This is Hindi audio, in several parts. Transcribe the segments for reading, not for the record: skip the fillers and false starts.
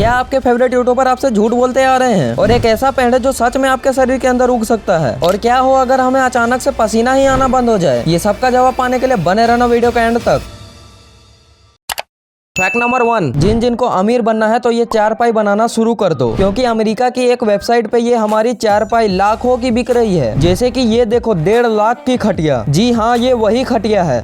क्या आपके फेवरेट यूट्यूबर आपसे झूठ बोलते आ रहे हैं और एक ऐसा पेड़ है जो सच में आपके शरीर के अंदर उग सकता है? और क्या हो अगर हमें अचानक से पसीना ही आना बंद हो जाए? ये सबका जवाब पाने के लिए बने रहना वीडियो के एंड तक। फैक्ट नंबर 1, जिनको अमीर बनना है तो ये चारपाई बनाना शुरू कर दो, क्योंकि अमेरिका की एक वेबसाइट पे ये हमारी चारपाई लाखों की बिक रही है। जैसे कि ये देखो 1.5 लाख की खटिया। जी हाँ, ये वही खटिया है।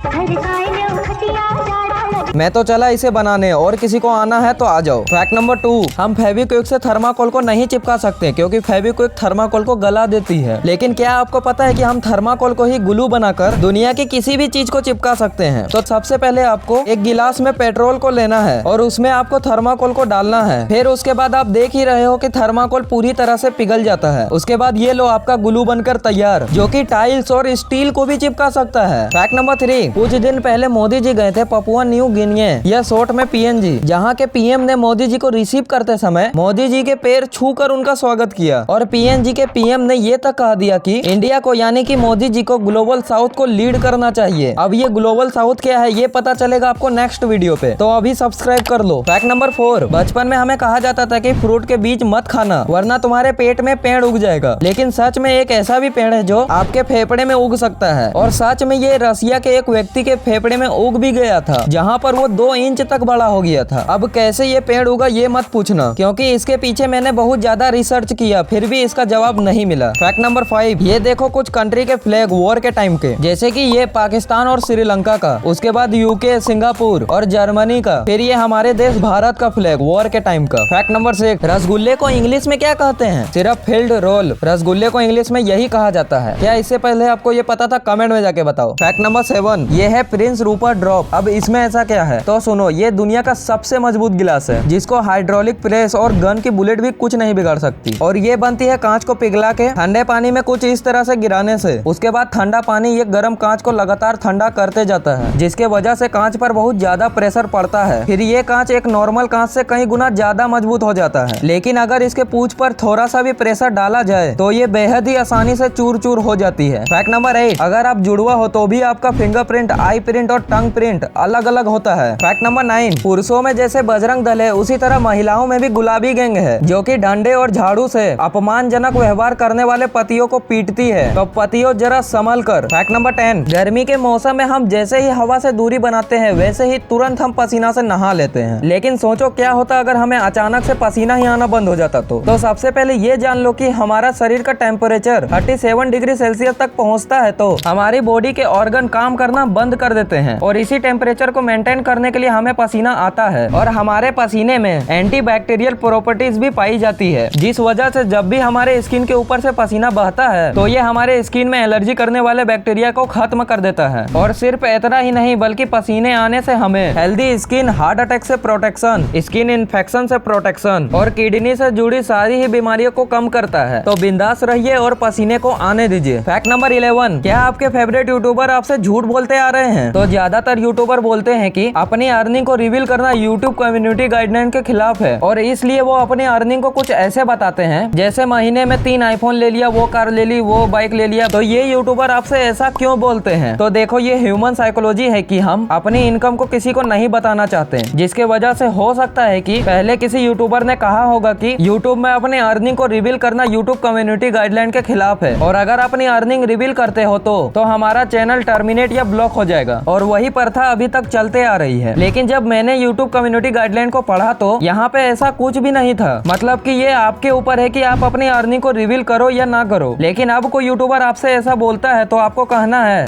मैं तो चला इसे बनाने, और किसी को आना है तो आ जाओ। फैक्ट नंबर 2, हम फेविक्विक से थर्माकोल को नहीं चिपका सकते, क्योंकि फेविक्विक थर्माकोल को गला देती है। लेकिन क्या आपको पता है कि हम थर्माकोल को ही ग्लू बनाकर दुनिया की किसी भी चीज को चिपका सकते हैं? तो सबसे पहले आपको एक गिलास में पेट्रोल को लेना है और उसमें आपको थर्माकोल को डालना है। फिर उसके बाद आप देख ही रहे हो कि थर्माकोल पूरी तरह से पिघल जाता है। उसके बाद ये लो आपका ग्लू बनकर तैयार, जो कि टाइल्स और स्टील को भी चिपका सकता है। फैक्ट नंबर 3, कुछ दिन पहले मोदी जी गए थे पपुआ न्यू गिनी, या शॉर्ट में पीएनजी, जहाँ के पीएम ने मोदी जी को रिसीव करते समय मोदी जी के पैर छूकर उनका स्वागत किया। और पीएनजी के पीएम ने ये तक कह दिया कि इंडिया को यानी कि मोदी जी को ग्लोबल साउथ को लीड करना चाहिए। अब ये ग्लोबल साउथ क्या है ये पता चलेगा आपको नेक्स्ट वीडियो पे, तो अभी सब्सक्राइब कर लो। फैक्ट नंबर 4, बचपन में हमें कहा जाता था कि फ्रूट के बीज मत खाना वरना तुम्हारे पेट में पेड़ उग जाएगा। लेकिन सच में एक ऐसा भी पेड़ है जो आपके फेफड़े में उग सकता है। और सच में ये रसिया के एक व्यक्ति के फेफड़े में उग भी गया था, जहाँ पर वो 2 इंच तक बड़ा हो गया था। अब कैसे ये पेड़ उगा ये मत पूछना, क्योंकि इसके पीछे मैंने बहुत ज्यादा रिसर्च किया, फिर भी इसका जवाब नहीं मिला। फैक्ट नंबर 5, ये देखो कुछ कंट्री के फ्लैग वॉर के टाइम के, जैसे कि ये पाकिस्तान और श्रीलंका का, उसके बाद यूके, सिंगापुर और जर्मनी का, फिर ये हमारे देश भारत का फ्लैग वॉर के टाइम का। फैक्ट नंबर 6, रसगुल्ले को इंग्लिश में क्या कहते हैं? सिर्फ फिल्ड रोल। रसगुल्ले को इंग्लिश में यही कहा जाता है। क्या इससे पहले आपको ये पता था? कमेंट में जाके बताओ। फैक्ट नंबर 7, ये है प्रिंस रूपर्ट ड्रॉप। अब इसमें ऐसा क्या है? तो सुनो, ये दुनिया का सबसे मजबूत गिलास है, जिसको हाइड्रोलिक प्रेस और गन की बुलेट भी कुछ नहीं बिगाड़ सकती। और ये बनती है कांच को पिघला के ठंडे पानी में कुछ इस तरह से गिराने से। उसके बाद ठंडा पानी ये गर्म कांच को लगातार ठंडा करते जाता है, जिसके वजह से कांच पर बहुत ज्यादा प्रेशर पड़ता है। फिर ये कांच एक नॉर्मल कांच से कई गुना ज्यादा मजबूत हो जाता है। लेकिन अगर इसके पूंछ पर थोड़ा सा भी प्रेशर डाला जाए तो ये बेहद ही आसानी से चूर चूर हो जाती है। फैक्ट नंबर 8, अगर आप जुड़वा हो तो भी आपका फिंगरप्रिंट, आई प्रिंट और टंग प्रिंट अलग अलग होता है। फैक्ट नंबर 9, पुरुषों में जैसे बजरंग दल है उसी तरह महिलाओं में भी गुलाबी गैंग है, जो कि डंडे और झाड़ू से अपमानजनक व्यवहार करने वाले पतियों को पीटती है। तो पतियों जरा संभल कर। फैक्ट नंबर 10, गर्मी के मौसम में हम जैसे ही हवा से दूरी बनाते हैं वैसे ही तुरंत हम पसीना से नहा लेते हैं। लेकिन सोचो क्या होता अगर हमें अचानक से पसीना ही आना बंद हो जाता तो सबसे पहले ये जान लो कि हमारा शरीर का टेम्परेचर 37 डिग्री सेल्सियस तक पहुँचता है, तो हमारी बॉडी के ऑर्गन काम करना बंद कर देते हैं। और इसी टेम्परेचर को मेंटेन करने के लिए हमें पसीना आता है। और हमारे पसीने में एंटीबैक्टीरियल प्रॉपर्टीज भी पाई जाती है, जिस वजह से जब भी हमारे स्किन के ऊपर से पसीना बहता है तो ये हमारे स्किन में एलर्जी करने वाले बैक्टीरिया को खत्म कर देता है। और सिर्फ इतना ही नहीं, बल्कि पसीने आने से हमें हेल्दी स्किन, हार्ट अटैक से प्रोटेक्शन, स्किन इन्फेक्शन से प्रोटेक्शन और किडनी से जुड़ी सारी ही बीमारियों को कम करता है। तो बिंदास रहिए और पसीने को आने दीजिए। फैक्ट नंबर 11, क्या आपके फेवरेट यूट्यूबर आपसे झूठ बोलते आ रहे हैं? तो ज्यादातर यूट्यूबर बोलते हैं कि अपनी अर्निंग को रिवील करना यूट्यूब कम्युनिटी गाइडलाइन के खिलाफ है, और इसलिए वो अपनी अर्निंग को कुछ ऐसे बताते हैं जैसे महीने में 3 आईफोन ले लिया, वो कार ले ली, वो बाइक ले लिया। तो ये यूट्यूबर आपसे ऐसा क्यों बोलते हैं? तो देखो, ये ह्यूमन साइकोलॉजी है कि हम अपनी इनकम को किसी को नहीं बताना चाहते, जिसके वजह से हो सकता है कि पहले किसी यूट्यूबर ने कहा होगा कि यूट्यूब में अपनी अर्निंग को रिवील करना यूट्यूब कम्युनिटी गाइडलाइन के खिलाफ है, और अगर अपनी अर्निंग रिवील करते हो तो हमारा चैनल टर्मिनेट या ब्लॉक हो जाएगा। और वही प्रथा अभी तक चलते आ रही है। लेकिन जब मैंने यूट्यूब कम्युनिटी गाइडलाइन को पढ़ा तो यहाँ पे ऐसा कुछ भी नहीं था। मतलब कि ये आपके ऊपर है कि आप अपनी अर्निंग को रिवील करो या ना करो। लेकिन अब कोई यूट्यूबर आपसे ऐसा बोलता है तो आपको कहना है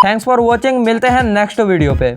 थैंक्स फॉर वॉचिंग। मिलते हैं नेक्स्ट वीडियो पे।